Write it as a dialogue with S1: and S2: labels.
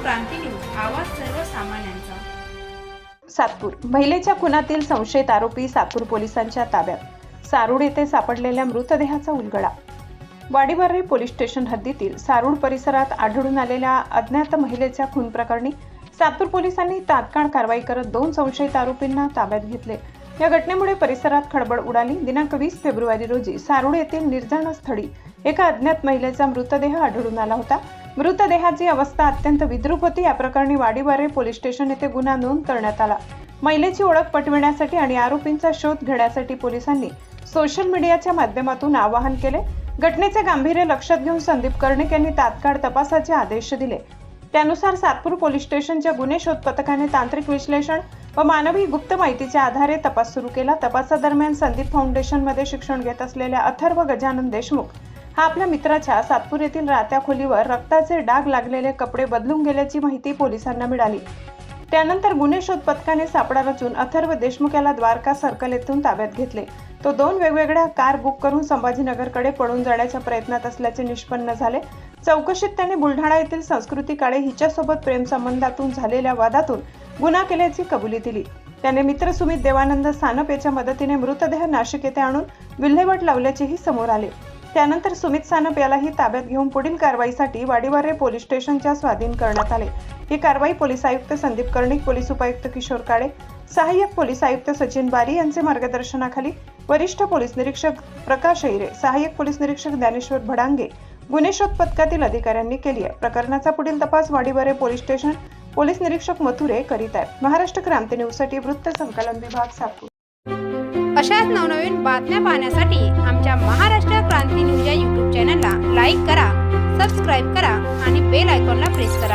S1: क्रांती news, आवाज सर्वसामान्यांचा।
S2: सातपूर महिलेच्या खुनातील संशयित आरोपी सातपूर पोलिसांच्या ताब्यात। सारूड येथे सापडलेल्या मृतदेहाचा उलगडा। वाडीबार्रे पोलीस स्टेशन हद्दीतील सारूड परिसरात आढळून आलेल्या अज्ञात महिलेच्या खून प्रकरणी सातपूर पोलिसांनी तात्काळ कारवाई करत 2 संशयित आरोपींना ताब्यात घेतले। या घटनेमुळे परिसरात खळबळ उडाली। दिनांक 20 फेब्रुवारी रोजी सारूड येथील निर्जन स्थळी एका अज्ञात महिलेचा मृतदेह आढळून आला होता। मृतदेहाची अवस्था अत्यंत विद्रूप होती। या प्रकरणी वाडीबार्रे पोलीस स्टेशन येथे गुन्हा नोंद करण्यात आला। महिलेची ओळख पटविण्यासाठी आणि आरोपींचा शोध घेण्यासाठी पोलिसांनी सोशल मीडियाच्या माध्यमातून आवाहन केले। घटनेचे गांभीर्य लक्षात घेऊन संदीप कर्णिक यांनी तात्काळ तपासाचे आदेश दिले। त्यानुसार सातपूर पोलीस स्टेशनच्या गुन्हे शोध पथकाने तांत्रिक विश्लेषण व मानवी गुप्त माहितीच्या आधारे तपास सुरू केला। तपासादरम्यान संदीप फाउंडेशन मध्ये शिक्षण घेत असलेल्या अथर्व गजानन देशमुख हा आपल्या मित्राच्या सातपूर येथील राहत्या खोलीवर रक्ताचे डाग लागलेले कपडे बदलून गेल्याची माहिती पोलिसांना मिळाली। त्यानंतर गुन्हे शोध पथकाने सापळा रचून अथर्व देशमुख याला द्वारका सर्कल येथून ताब्यात घेतले। तो 2 वेगवेगळ्या कार बुक करून संभाजीनगरकडे पळून जाण्याच्या प्रयत्नात असल्याचे निष्पन्न झाले। चौकशीत त्याने बुलढाणा येथील संस्कृती काळे हिच्यासोबत प्रेमसंबंधातून झालेल्या वादातून गुन्हा केल्याची कबुली दिली। त्याने मित्र सुमित देवानंद सानप याच्या मदतीने मृतदेह नाशिक येथे आणून विल्हेवाट लावल्याचेही समोर आले। त्यानंतर सुमित सानप यालाही ताब्यात घेऊन पुढील कारवाईसाठी वाडीबार्रे पोलीस स्टेशनच्या स्वाधीन करण्यात आले। ही कारवाई पोलीस आयुक्त संदीप कर्णिक, पोलीस उपायुक्त किशोर काळे, सहाय्यक पोलीस आयुक्त सचिन बारी यांचे मार्गदर्शनाखाली वरिष्ठ पोलीस निरीक्षक प्रकाश ऐरे, सहाय्यक पोलीस निरीक्षक ज्ञानेश्वर भडांगे, गुन्हे शोध पथकातील अधिकाऱ्यांनी केली आहे। प्रकरणाचा पुढील तपास वाडीबार्रे पोलीस स्टेशन पोलीस निरीक्षक मथुरे करीत आहेत। महाराष्ट्र क्रांती न्यूजसाठी वृत्त संकलन विभाग, सातपूर।
S1: अशाच नवनवीन बातम्या पाहण्यासाठी आमच्या महाराष्ट्र क्रांती न्यूज या YouTube चॅनलला लाईक करा, सबस्क्राईब करा आणि बेल आयकॉनला प्रेस करा।